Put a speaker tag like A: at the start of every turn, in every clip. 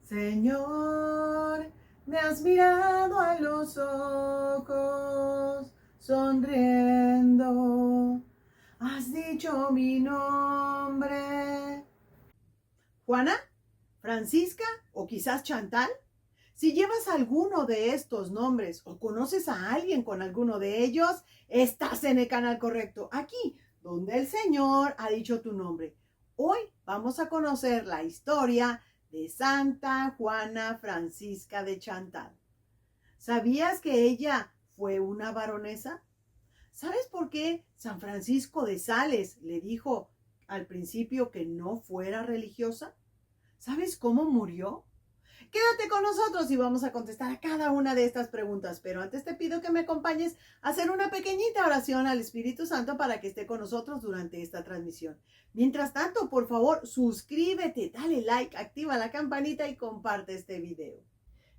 A: Señor, me has mirado a los ojos, sonriendo, has dicho mi nombre. Juana, Francisca o quizás Chantal. Si llevas alguno de estos nombres o conoces a alguien con alguno de ellos, estás en el canal correcto, aquí donde el Señor ha dicho tu nombre. Hoy vamos a conocer la historia de Santa Juana Francisca de Chantal. ¿Sabías que ella fue una baronesa? ¿Sabes por qué San Francisco de Sales le dijo al principio que no fuera religiosa? ¿Sabes cómo murió? Quédate con nosotros y vamos a contestar a cada una de estas preguntas. Pero antes te pido que me acompañes a hacer una pequeñita oración al Espíritu Santo para que esté con nosotros durante esta transmisión. Mientras tanto, por favor, suscríbete, dale like, activa la campanita y comparte este video.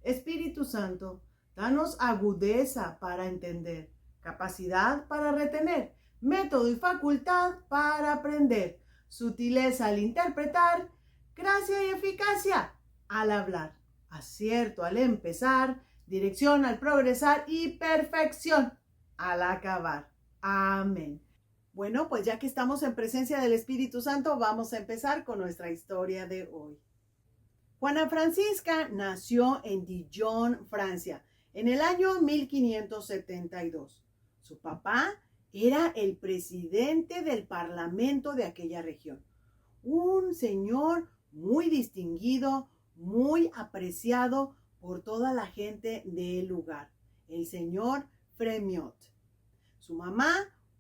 A: Espíritu Santo, danos agudeza para entender, capacidad para retener, método y facultad para aprender, sutileza al interpretar, gracia y eficacia al hablar, acierto al empezar, dirección al progresar y perfección al acabar. Amén. Bueno, pues ya que estamos en presencia del Espíritu Santo, vamos a empezar con nuestra historia de hoy. Juana Francisca nació en Dijon, Francia, en el año 1572. Su papá era el presidente del parlamento de aquella región, un señor muy distinguido, muy apreciado por toda la gente del lugar, el señor Fremiot. Su mamá,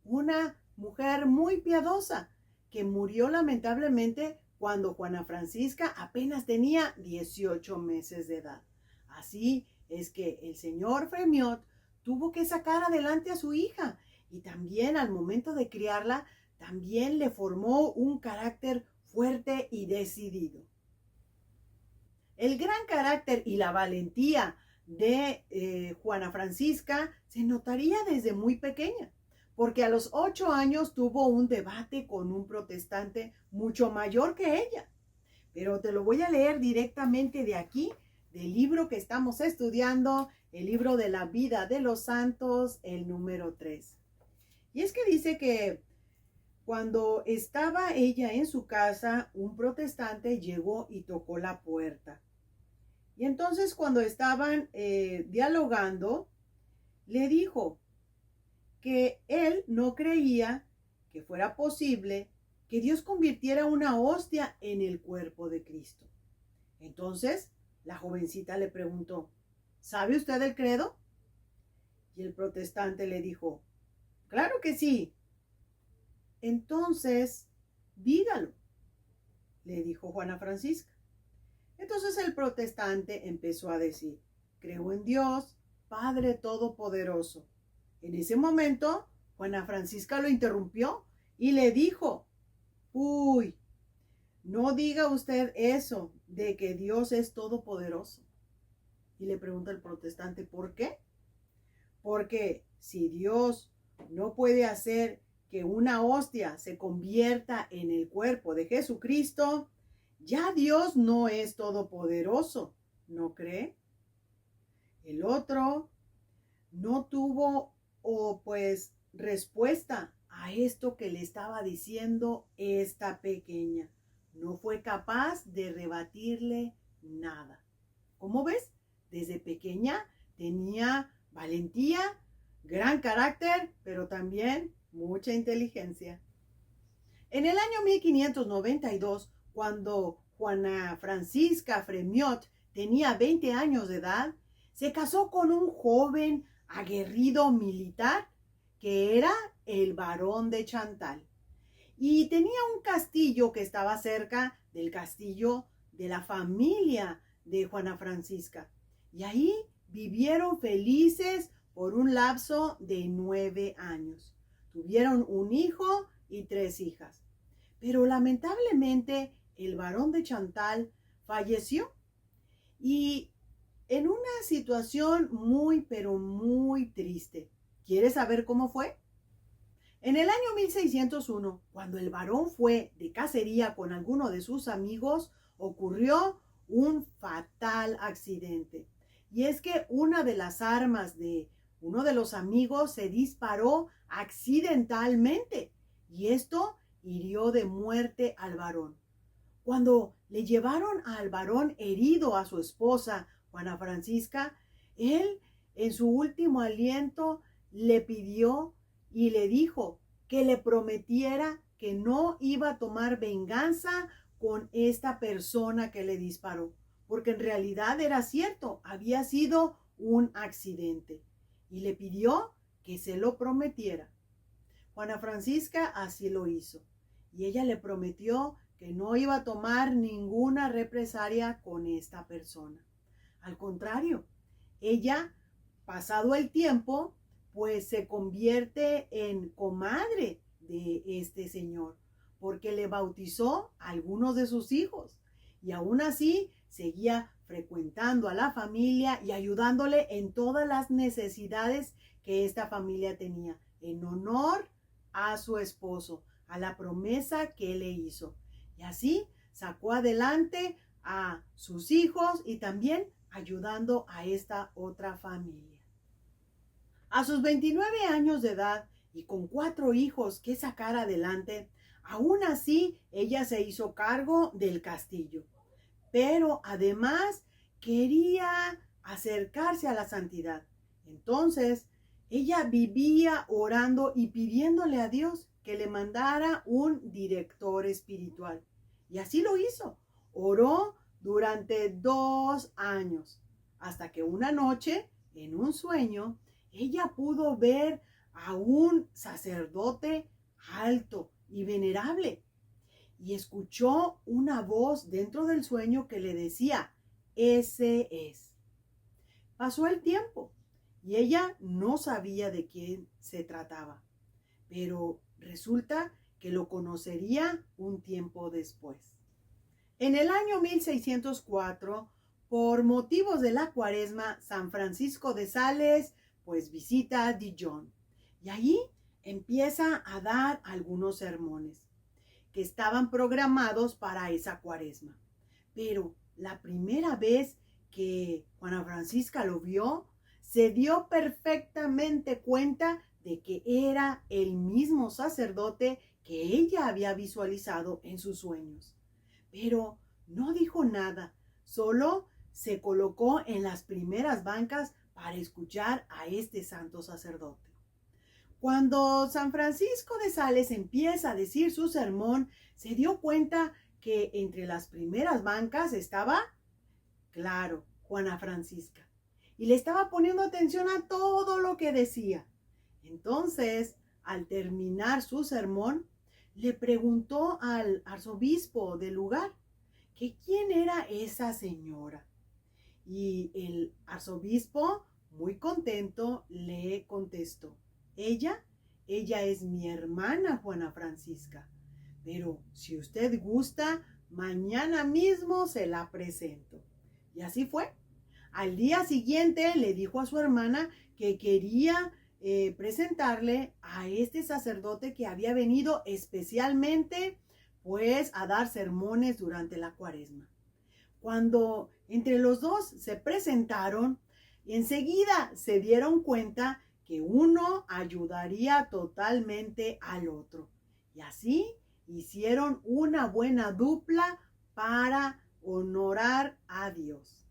A: una mujer muy piadosa, que murió lamentablemente cuando Juana Francisca apenas tenía 18 meses de edad. Así es que el señor Fremiot tuvo que sacar adelante a su hija y también al momento de criarla, también le formó un carácter fuerte y decidido. El gran carácter y la valentía de Juana Francisca se notaría desde muy pequeña, porque a los 8 años tuvo un debate con un protestante mucho mayor que ella. Pero te lo voy a leer directamente de aquí, del libro que estamos estudiando, el libro de la vida de los santos, el número 3. Y es que dice que cuando estaba ella en su casa, un protestante llegó y tocó la puerta. Y entonces cuando estaban dialogando, le dijo que él no creía que fuera posible que Dios convirtiera una hostia en el cuerpo de Cristo. Entonces la jovencita le preguntó, ¿sabe usted el credo? Y el protestante le dijo, claro que sí. Entonces, dígalo, le dijo Juana Francisca. Entonces el protestante empezó a decir, creo en Dios, Padre Todopoderoso. En ese momento, Juana Francisca lo interrumpió y le dijo, uy, no diga usted eso de que Dios es todopoderoso. Y le pregunta el protestante, ¿por qué? Porque si Dios no puede hacer que una hostia se convierta en el cuerpo de Jesucristo, ya Dios no es todopoderoso, ¿no cree? El otro no tuvo respuesta a esto que le estaba diciendo esta pequeña. No fue capaz de rebatirle nada. ¿Cómo ves? Desde pequeña tenía valentía, gran carácter, pero también mucha inteligencia. En el año 1592, cuando Juana Francisca Fremiot tenía 20 años de edad, se casó con un joven aguerrido militar que era el barón de Chantal. Y tenía un castillo que estaba cerca del castillo de la familia de Juana Francisca. Y ahí vivieron felices por un lapso de 9 años. Tuvieron un hijo y 3 hijas. Pero lamentablemente el barón de Chantal falleció y en una situación muy, pero muy triste. ¿Quieres saber cómo fue? En el año 1601, cuando el barón fue de cacería con alguno de sus amigos, ocurrió un fatal accidente. Y es que una de las armas de uno de los amigos se disparó accidentalmente y esto hirió de muerte al varón. Cuando le llevaron al varón herido a su esposa, Juana Francisca, él en su último aliento le pidió y le dijo que le prometiera que no iba a tomar venganza con esta persona que le disparó, porque en realidad era cierto, había sido un accidente. Y le pidió que se lo prometiera. Juana Francisca así lo hizo. Y ella le prometió que no iba a tomar ninguna represalia con esta persona. Al contrario, ella, pasado el tiempo, pues se convierte en comadre de este señor, porque le bautizó a algunos de sus hijos. Y aún así seguía frecuentando a la familia y ayudándole en todas las necesidades que esta familia tenía, en honor a su esposo, a la promesa que le hizo. Y así sacó adelante a sus hijos y también ayudando a esta otra familia. A sus 29 años de edad y con 4 hijos que sacar adelante, aún así ella se hizo cargo del castillo. Pero además quería acercarse a la santidad. Entonces, ella vivía orando y pidiéndole a Dios que le mandara un director espiritual. Y así lo hizo. Oró durante 2 años, hasta que una noche, en un sueño, ella pudo ver a un sacerdote alto y venerable y escuchó una voz dentro del sueño que le decía, ese es. Pasó el tiempo y ella no sabía de quién se trataba, pero resulta que lo conocería un tiempo después. En el año 1604, por motivos de la cuaresma, San Francisco de Sales pues visita a Dijon y allí empieza a dar algunos sermones que estaban programados para esa cuaresma. Pero la primera vez que Juana Francisca lo vio, se dio perfectamente cuenta de que era el mismo sacerdote que ella había visualizado en sus sueños. Pero no dijo nada, solo se colocó en las primeras bancas para escuchar a este santo sacerdote. Cuando San Francisco de Sales empieza a decir su sermón, se dio cuenta que entre las primeras bancas estaba, claro, Juana Francisca, y le estaba poniendo atención a todo lo que decía. Entonces, al terminar su sermón, le preguntó al arzobispo del lugar que quién era esa señora. Y el arzobispo, muy contento, le contestó, ella es mi hermana Juana Francisca, pero si usted gusta, mañana mismo se la presento. Y así fue. Al día siguiente le dijo a su hermana que quería presentarle a este sacerdote que había venido especialmente pues a dar sermones durante la cuaresma. Cuando entre los dos se presentaron, enseguida se dieron cuenta que uno ayudaría totalmente al otro. Y así hicieron una buena dupla para honorar a Dios.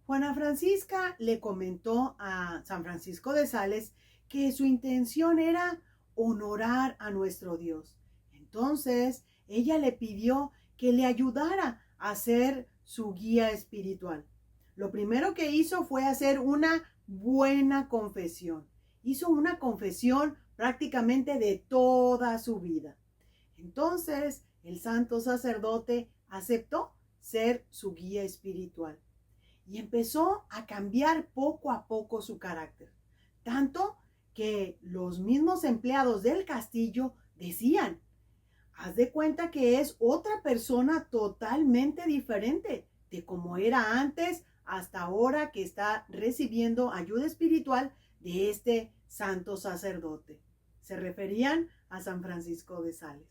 A: Juana Francisca le comentó a San Francisco de Sales que su intención era honorar a nuestro Dios. Entonces, ella le pidió que le ayudara a ser su guía espiritual. Lo primero que hizo fue hacer una buena confesión. Hizo una confesión prácticamente de toda su vida. Entonces, el santo sacerdote aceptó ser su guía espiritual y empezó a cambiar poco a poco su carácter. Tanto que los mismos empleados del castillo decían, haz de cuenta que es otra persona totalmente diferente de como era antes hasta ahora que está recibiendo ayuda espiritual de este santo sacerdote. Se referían a San Francisco de Sales.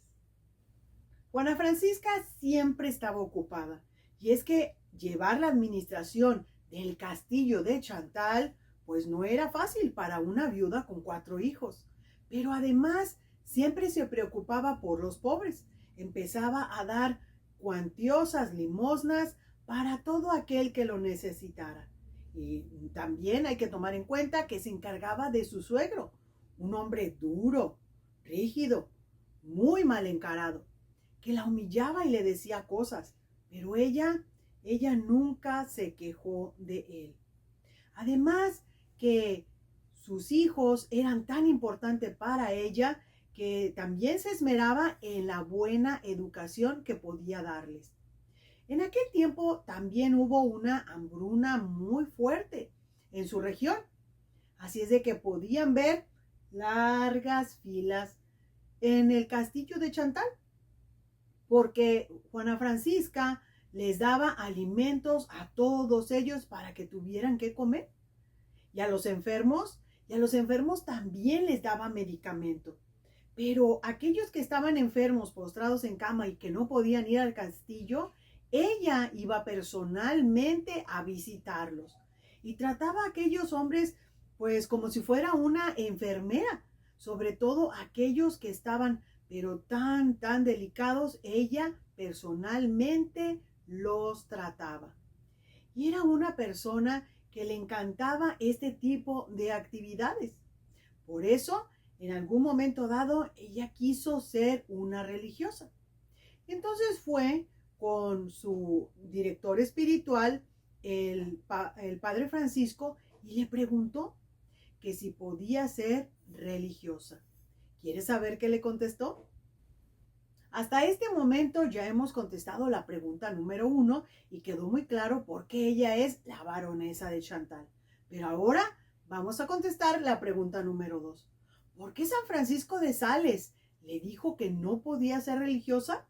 A: Juana Francisca siempre estaba ocupada Y es que llevar la administración del castillo de Chantal, pues no era fácil para una viuda con 4 hijos. Pero además siempre se preocupaba por los pobres. Empezaba a dar cuantiosas limosnas para todo aquel que lo necesitara. Y también hay que tomar en cuenta que se encargaba de su suegro, un hombre duro, rígido, muy mal encarado, que la humillaba y le decía cosas, pero ella nunca se quejó de él. Además que sus hijos eran tan importantes para ella que también se esmeraba en la buena educación que podía darles. En aquel tiempo también hubo una hambruna muy fuerte en su región, así es de que podían ver largas filas en el castillo de Chantal, porque Juana Francisca les daba alimentos a todos ellos para que tuvieran que comer. Y a los enfermos, también les daba medicamento. Pero aquellos que estaban enfermos, postrados en cama y que no podían ir al castillo, ella iba personalmente a visitarlos y trataba a aquellos hombres pues como si fuera una enfermera, sobre todo aquellos que estaban pero tan delicados, ella personalmente los trataba. Y era una persona que le encantaba este tipo de actividades. Por eso, en algún momento dado, ella quiso ser una religiosa. Entonces fue con su director espiritual, el padre Francisco, y le preguntó que si podía ser religiosa. ¿Quieres saber qué le contestó? Hasta este momento ya hemos contestado la pregunta número 1 y quedó muy claro por qué ella es la baronesa de Chantal. Pero ahora vamos a contestar la pregunta número 2. ¿Por qué San Francisco de Sales le dijo que no podía ser religiosa?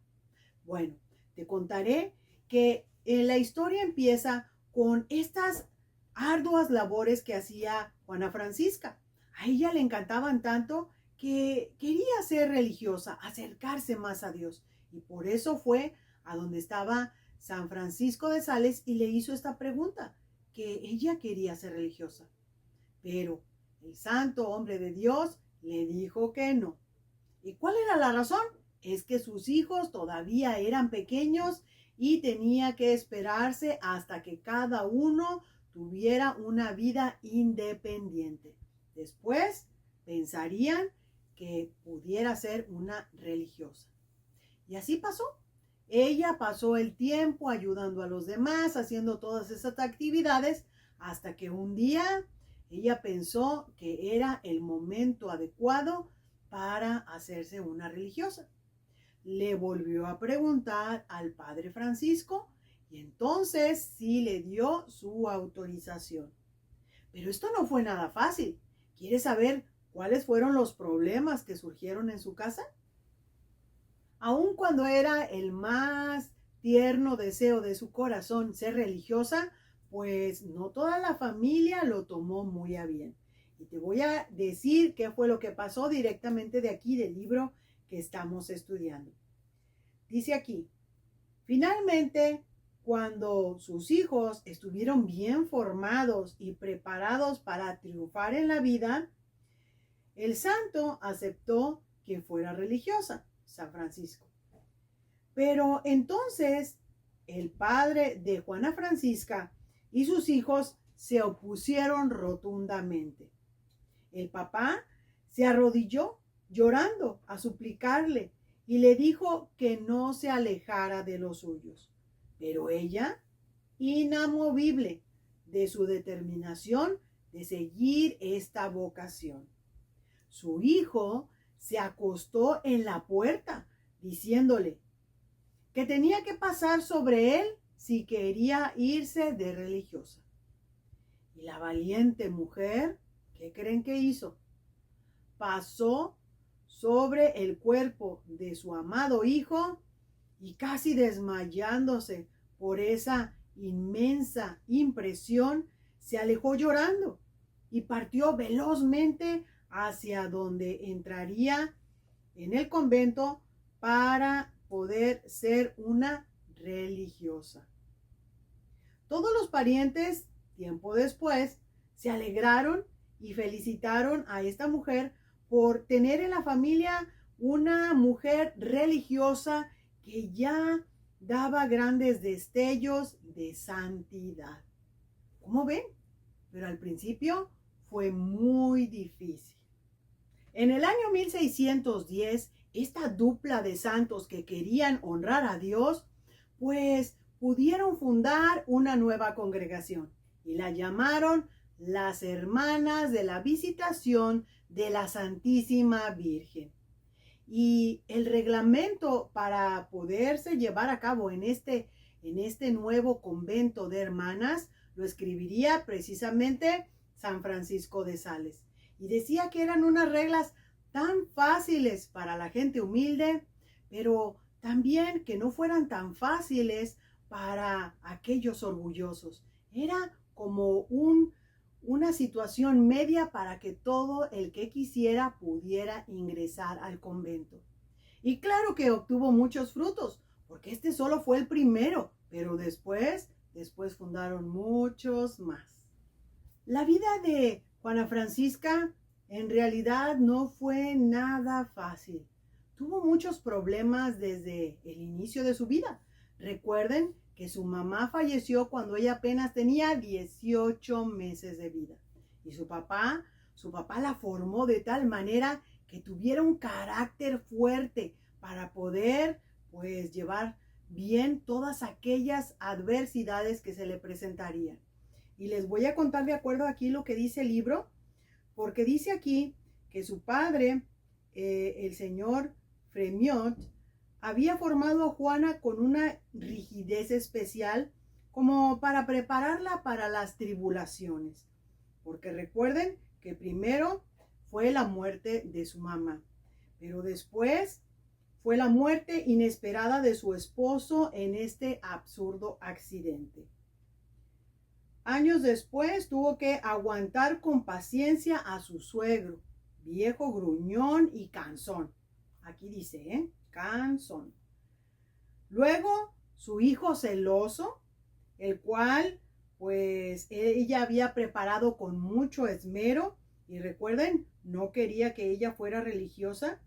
A: Bueno, te contaré que la historia empieza con estas arduas labores que hacía Juana Francisca. A ella le encantaban tanto que quería ser religiosa, acercarse más a Dios. Y por eso fue a donde estaba San Francisco de Sales y le hizo esta pregunta, que ella quería ser religiosa. Pero el santo hombre de Dios le dijo que no. ¿Y cuál era la razón? Es que sus hijos todavía eran pequeños y tenía que esperarse hasta que cada uno tuviera una vida independiente. Después pensarían que pudiera ser una religiosa. Y así pasó. Ella pasó el tiempo ayudando a los demás, haciendo todas esas actividades, hasta que un día ella pensó que era el momento adecuado para hacerse una religiosa. Le volvió a preguntar al padre Francisco y entonces sí le dio su autorización. Pero esto no fue nada fácil. ¿Quieres saber cuáles fueron los problemas que surgieron en su casa? Aun cuando era el más tierno deseo de su corazón ser religiosa, pues no toda la familia lo tomó muy a bien. Y te voy a decir qué fue lo que pasó directamente de aquí del libro que estamos estudiando. Dice aquí, finalmente, cuando sus hijos estuvieron bien formados y preparados para triunfar en la vida, el santo aceptó que fuera religiosa, San Francisco. Pero entonces el padre de Juana Francisca y sus hijos se opusieron rotundamente. El papá se arrodilló llorando a suplicarle y le dijo que no se alejara de los suyos. Pero ella, inamovible de su determinación de seguir esta vocación. Su hijo se acostó en la puerta diciéndole que tenía que pasar sobre él si quería irse de religiosa. Y la valiente mujer, ¿qué creen que hizo? Pasó sobre el cuerpo de su amado hijo y casi desmayándose por esa inmensa impresión, se alejó llorando y partió velozmente hacia donde entraría en el convento para poder ser una religiosa. Todos los parientes, tiempo después, se alegraron y felicitaron a esta mujer por tener en la familia una mujer religiosa que ya daba grandes destellos de santidad. ¿Cómo ven? Pero al principio fue muy difícil. En el año 1610, esta dupla de santos que querían honrar a Dios, pues pudieron fundar una nueva congregación y la llamaron las Hermanas de la Visitación de la Santísima Virgen. Y el reglamento para poderse llevar a cabo en este nuevo convento de hermanas lo escribiría precisamente San Francisco de Sales. Y decía que eran unas reglas tan fáciles para la gente humilde, pero también que no fueran tan fáciles para aquellos orgullosos. Era como una situación media para que todo el que quisiera pudiera ingresar al convento. Y claro que obtuvo muchos frutos, porque este solo fue el primero, pero después fundaron muchos más. La vida de Juana Francisca en realidad no fue nada fácil. Tuvo muchos problemas desde el inicio de su vida. Recuerden que su mamá falleció cuando ella apenas tenía 18 meses de vida. Y su papá la formó de tal manera que tuviera un carácter fuerte para poder, pues, llevar bien todas aquellas adversidades que se le presentarían. Y les voy a contar de acuerdo aquí lo que dice el libro, porque dice aquí que su padre, el señor Fremiot, había formado a Juana con una rigidez especial como para prepararla para las tribulaciones. Porque recuerden que primero fue la muerte de su mamá, pero después fue la muerte inesperada de su esposo en este absurdo accidente. Años después tuvo que aguantar con paciencia a su suegro, viejo gruñón y cansón. Aquí dice, cansón. Luego, su hijo celoso, el cual, pues, ella había preparado con mucho esmero. Y recuerden, no quería que ella fuera religiosa.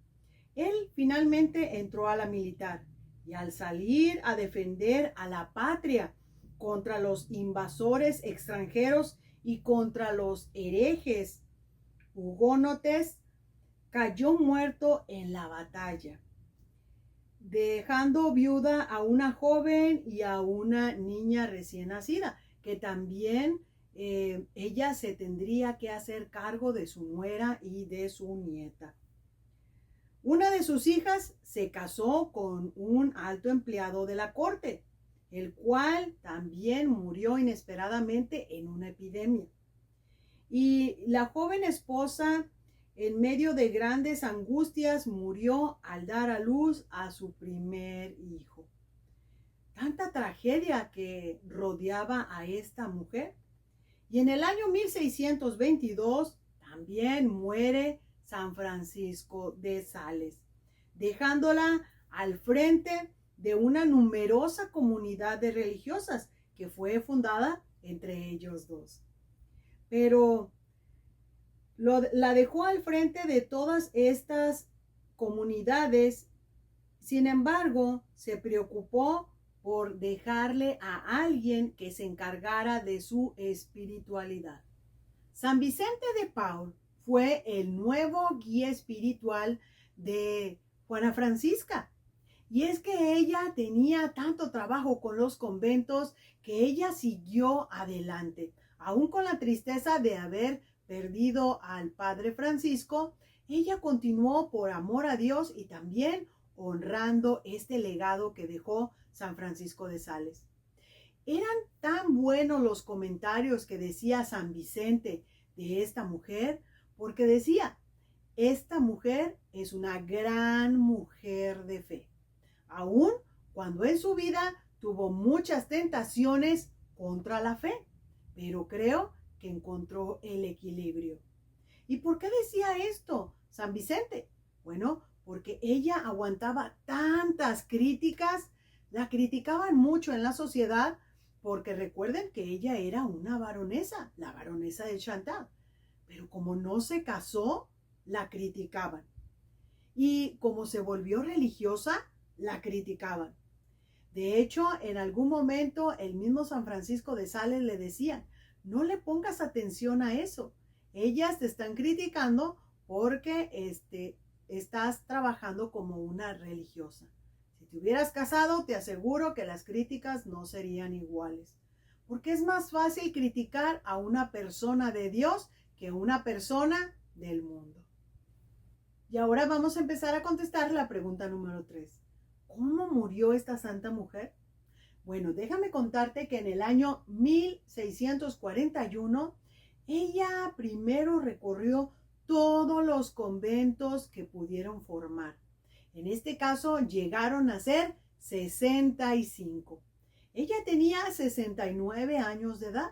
A: Él finalmente entró a la militar. Y al salir a defender a la patria contra los invasores extranjeros y contra los herejes hugonotes, cayó muerto en la batalla, dejando viuda a una joven y a una niña recién nacida, que también ella se tendría que hacer cargo de su nuera y de su nieta. Una de sus hijas se casó con un alto empleado de la corte, el cual también murió inesperadamente en una epidemia. Y la joven esposa, en medio de grandes angustias, murió al dar a luz a su primer hijo. Tanta tragedia que rodeaba a esta mujer. Y en el año 1622 también muere San Francisco de Sales, dejándola al frente de una numerosa comunidad de religiosas que fue fundada entre ellos dos. Pero la dejó al frente de todas estas comunidades. Sin embargo, se preocupó por dejarle a alguien que se encargara de su espiritualidad. San Vicente de Paul fue el nuevo guía espiritual de Juana Francisca. Y es que ella tenía tanto trabajo con los conventos que ella siguió adelante, aún con la tristeza de haber perdido al padre Francisco. Ella continuó por amor a Dios y también honrando este legado que dejó San Francisco de Sales. Eran tan buenos los comentarios que decía San Vicente de esta mujer, porque decía, esta mujer es una gran mujer de fe, aun cuando en su vida tuvo muchas tentaciones contra la fe, pero creo que encontró el equilibrio. ¿Y por qué decía esto San Vicente? Bueno, porque ella aguantaba tantas críticas, la criticaban mucho en la sociedad porque recuerden que ella era una baronesa, la baronesa de Chantal. Pero como no se casó, la criticaban. Y como se volvió religiosa, la criticaban. De hecho, en algún momento el mismo San Francisco de Sales le decían, no le pongas atención a eso. Ellas te están criticando porque estás trabajando como una religiosa. Si te hubieras casado, te aseguro que las críticas no serían iguales. Porque es más fácil criticar a una persona de Dios que a una persona del mundo. Y ahora vamos a empezar a contestar la pregunta número 3. ¿Cómo murió esta santa mujer? Bueno, déjame contarte que en el año 1641, ella primero recorrió todos los conventos que pudieron formar. En este caso llegaron a ser 65. Ella tenía 69 años de edad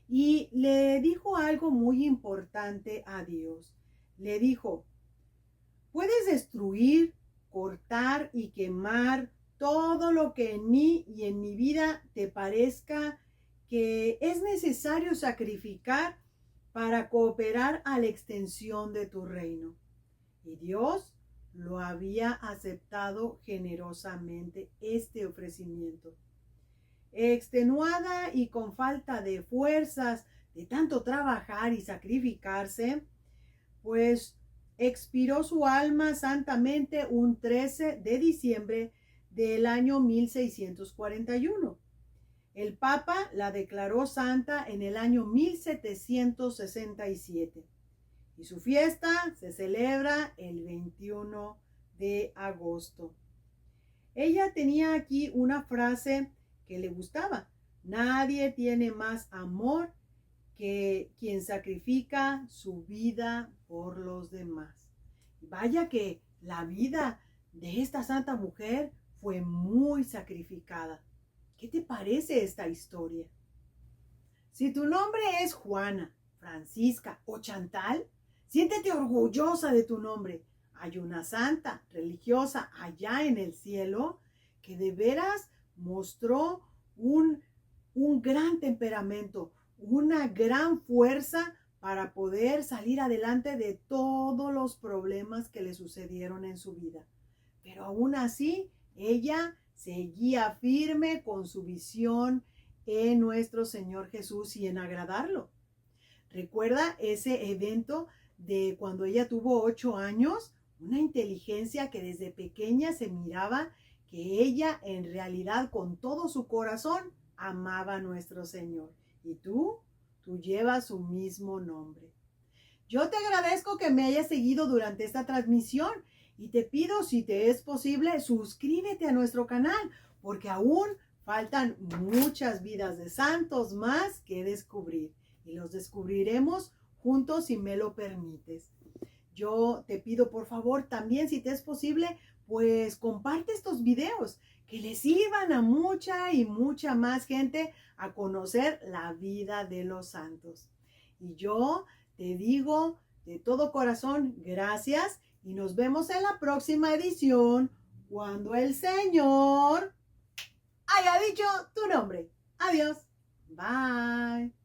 A: y le dijo algo muy importante a Dios. Le dijo, puedes destruir, cortar y quemar todo lo que en mí y en mi vida te parezca que es necesario sacrificar para cooperar a la extensión de tu reino. Y Dios lo había aceptado generosamente este ofrecimiento. Extenuada y con falta de fuerzas de tanto trabajar y sacrificarse, pues expiró su alma santamente un 13 de diciembre del año 1641. El Papa la declaró santa en el año 1767 y su fiesta se celebra el 21 de agosto. Ella tenía aquí una frase que le gustaba. Nadie tiene más amor que quien sacrifica su vida por los demás. Vaya que la vida de esta santa mujer fue muy sacrificada. ¿Qué te parece esta historia? Si tu nombre es Juana, Francisca o Chantal, siéntete orgullosa de tu nombre. Hay una santa religiosa allá en el cielo que de veras mostró un gran temperamento, una gran fuerza para poder salir adelante de todos los problemas que le sucedieron en su vida. Pero aún así, ella seguía firme con su visión en nuestro Señor Jesús y en agradarlo. ¿Recuerda ese evento de cuando ella tuvo 8 años? Una inteligencia que desde pequeña se miraba que ella en realidad con todo su corazón amaba a nuestro Señor. Y tú llevas su mismo nombre. Yo te agradezco que me hayas seguido durante esta transmisión y te pido, si te es posible, suscríbete a nuestro canal, porque aún faltan muchas vidas de santos más que descubrir y los descubriremos juntos si me lo permites. Yo te pido por favor también, si te es posible, pues comparte estos videos que les sirvan a mucha y mucha más gente a conocer la vida de los santos. Y yo te digo de todo corazón, gracias y nos vemos en la próxima edición cuando el Señor haya dicho tu nombre. Adiós. Bye.